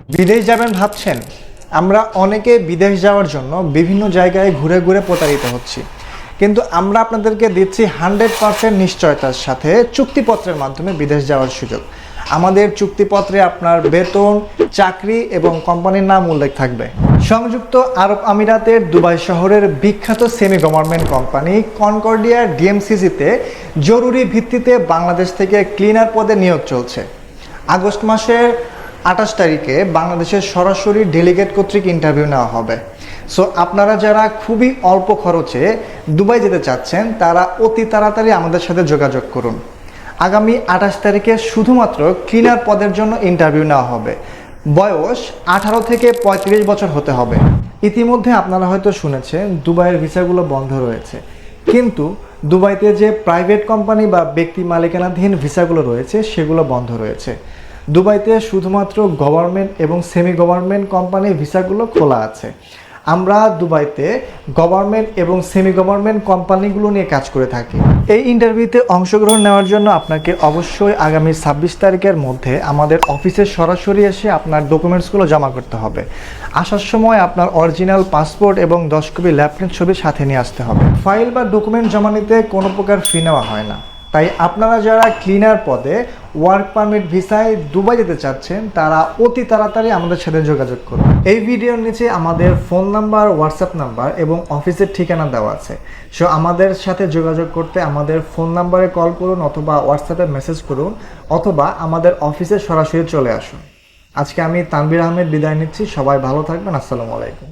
বিদেশ যাবেন ভাবছেন? আমরা অনেকে বিদেশ যাওয়ার জন্য বিভিন্ন জায়গায় ঘুরে ঘুরে প্রতারিত হচ্ছি, কিন্তু আমরা আপনাদেরকে দিচ্ছি 100% নিশ্চয়তার সাথে চুক্তিপত্রের মাধ্যমে বিদেশ যাওয়ার সুযোগ। আমাদের চুক্তিপত্রে আপনার বেতন, চাকরি এবং কোম্পানির নাম উল্লেখ থাকবে। সংযুক্ত আরব আমিরাতের দুবাই শহরের বিখ্যাত সেমি গভর্নমেন্ট কোম্পানি কনকর্ডিয়া ডিএমসিসিতে জরুরি ভিত্তিতে বাংলাদেশ থেকে ক্লিনার পদে নিয়োগ চলছে। আগস্ট মাসের 28 তারিখে বাংলাদেশের সরাসরি ডেলিগেট কর্তৃক ইন্টারভিউ নেওয়া হবে। সো আপনারা যারা খুবই অল্প খরচে দুবাই যেতে চাচ্ছেন তারা অতি তাড়াতাড়ি আমাদের সাথে যোগাযোগ করুন। আগামী 28 তারিখে শুধুমাত্র ক্লিনার পদের জন্য ইন্টারভিউ নেওয়া হবে। বয়স 18 থেকে 35 বছর হতে হবে। ইতিমধ্যে আপনারা হয়তো শুনেছেন দুবাইয়ের ভিসাগুলো বন্ধ রয়েছে, কিন্তু দুবাইতে যে প্রাইভেট কোম্পানি বা ব্যক্তি মালিকানাধীন ভিসাগুলো রয়েছে সেগুলো বন্ধ রয়েছে। দুবাইতে শুধুমাত্র গভর্নমেন্ট এবং সেমি গভর্নমেন্ট কোম্পানির ভিসাগুলো খোলা আছে। আমরা দুবাইতে গভর্নমেন্ট এবং সেমি গভর্নমেন্ট কোম্পানিগুলো নিয়ে কাজ করে থাকি। এই ইন্টারভিউতে অংশগ্রহণ নেওয়ার জন্য আপনাকে অবশ্যই আগামী 26 তারিখের মধ্যে আমাদের অফিসে সরাসরি এসে আপনার ডকুমেন্টসগুলো জমা করতে হবে। আসার সময় আপনার অরিজিনাল পাসপোর্ট এবং 10 কপি ল্যাপটপ ছবি সাথে নিয়ে আসতে হবে। ফাইল বা ডকুমেন্ট জমা নিতে কোনো প্রকার ফি নেওয়া হয় না। তাই আপনারা যারা ক্লিনার পদে ওয়ার্ক পারমিট ভিসায় দুবাই যেতে চাচ্ছেন তারা অতি তাড়াতাড়ি আমাদের সাথে যোগাযোগ করুন। এই ভিডিওর নিচে আমাদের ফোন নাম্বার, হোয়াটসঅ্যাপ নাম্বার এবং অফিসের ঠিকানা দেওয়া আছে। সো আমাদের সাথে যোগাযোগ করতে আমাদের ফোন নাম্বারে কল করুন অথবা হোয়াটসঅ্যাপে মেসেজ করুন অথবা আমাদের অফিসে সরাসরি চলে আসুন। আজকে আমি তানভীর আহমেদ বিদায় নিচ্ছি। সবাই ভালো থাকবেন। আসসালামু আলাইকুম।